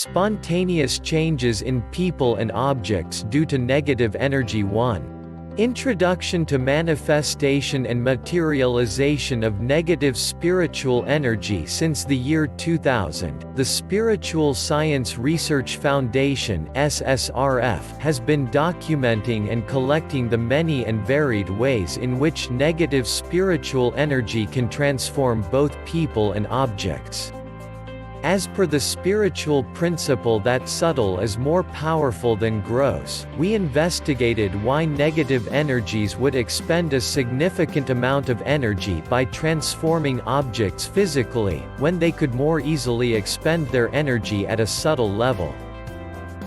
Spontaneous changes in people and objects due to negative energy. 1. Introduction to manifestation and materialization of negative spiritual energy. Since the year 2000, the Spiritual Science Research Foundation (SSRF) has been documenting and collecting the many and varied ways in which negative spiritual energy can transform both people and objects. As per the spiritual principle that subtle is more powerful than gross, we investigated why negative energies would expend a significant amount of energy by transforming objects physically, when they could more easily expend their energy at a subtle level.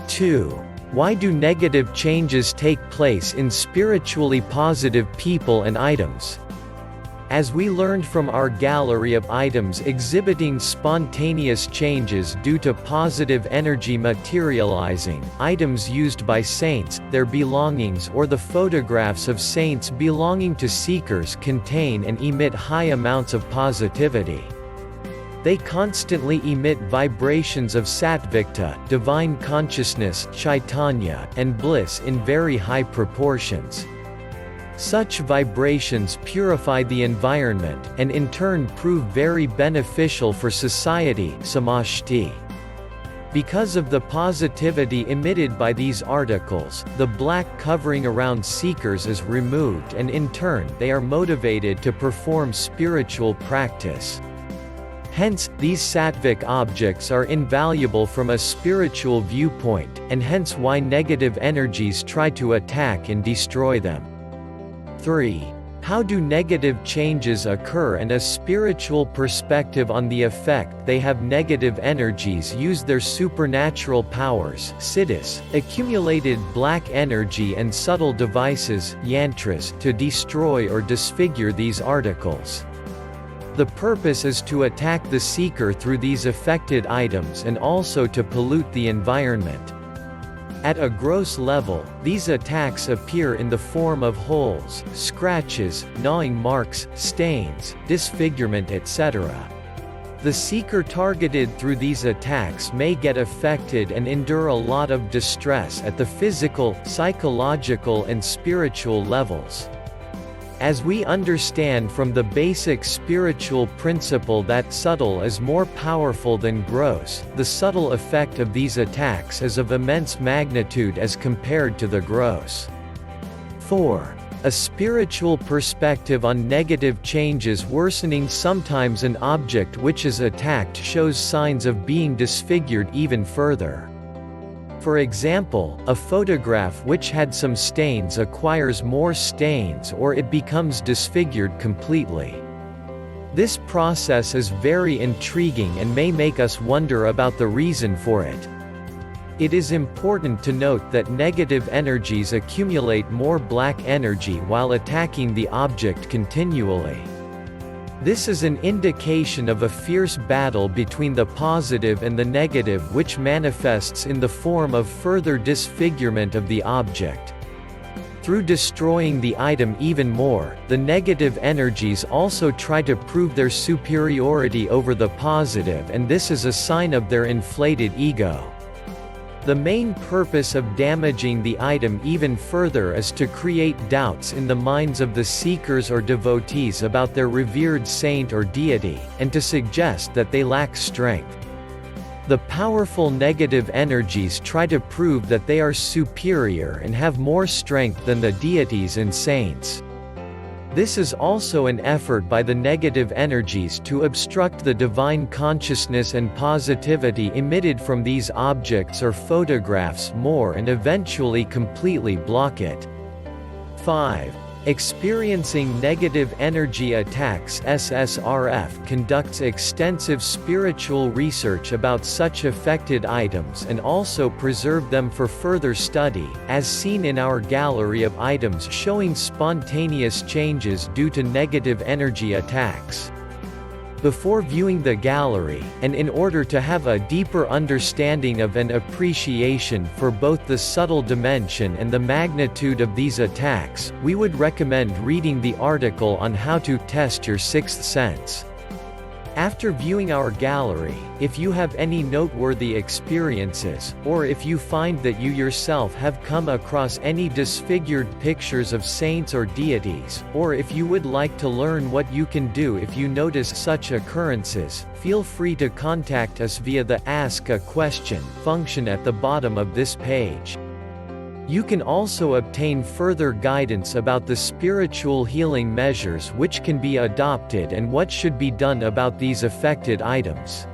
2. Why do negative changes take place in spiritually positive people and items? As we learned from our gallery of items exhibiting spontaneous changes due to positive energy materializing, items used by saints, their belongings or the photographs of saints belonging to seekers contain and emit high amounts of positivity. They constantly emit vibrations of sattvika, divine consciousness, chaitanya, and bliss in very high proportions. Such vibrations purify the environment, and in turn prove very beneficial for society samashti. Because of the positivity emitted by these articles, the black covering around seekers is removed and in turn they are motivated to perform spiritual practice. Hence, these sattvic objects are invaluable from a spiritual viewpoint, and hence why negative energies try to attack and destroy them. 3. How do negative changes occur and a spiritual perspective on the effect they have? Negative energies use their supernatural powers siddhis, accumulated black energy and subtle devices yantras, to destroy or disfigure these articles. The purpose is to attack the seeker through these affected items and also to pollute the environment. At a gross level, these attacks appear in the form of holes, scratches, gnawing marks, stains, disfigurement, etc. The seeker targeted through these attacks may get affected and endure a lot of distress at the physical, psychological and spiritual levels. As we understand from the basic spiritual principle that subtle is more powerful than gross, the subtle effect of these attacks is of immense magnitude as compared to the gross. 4. A spiritual perspective on negative changes worsening. Sometimes an object which is attacked shows signs of being disfigured even further. For example, a photograph which had some stains acquires more stains or it becomes disfigured completely. This process is very intriguing and may make us wonder about the reason for it. It is important to note that negative energies accumulate more black energy while attacking the object continually. This is an indication of a fierce battle between the positive and the negative, which manifests in the form of further disfigurement of the object. Through destroying the item even more, the negative energies also try to prove their superiority over the positive, and this is a sign of their inflated ego. The main purpose of damaging the item even further is to create doubts in the minds of the seekers or devotees about their revered saint or deity, and to suggest that they lack strength. The powerful negative energies try to prove that they are superior and have more strength than the deities and saints. This is also an effort by the negative energies to obstruct the divine consciousness and positivity emitted from these objects or photographs more and eventually completely block it. 5. Experiencing negative energy attacks. SSRF conducts extensive spiritual research about such affected items and also preserve them for further study, as seen in our gallery of items showing spontaneous changes due to negative energy attacks. Before viewing the gallery, and in order to have a deeper understanding of and appreciation for both the subtle dimension and the magnitude of these attacks, we would recommend reading the article on how to test your sixth sense. After viewing our gallery, if you have any noteworthy experiences, or if you find that you yourself have come across any disfigured pictures of saints or deities, or if you would like to learn what you can do if you notice such occurrences, feel free to contact us via the Ask a Question function at the bottom of this page. You can also obtain further guidance about the spiritual healing measures which can be adopted and what should be done about these affected items.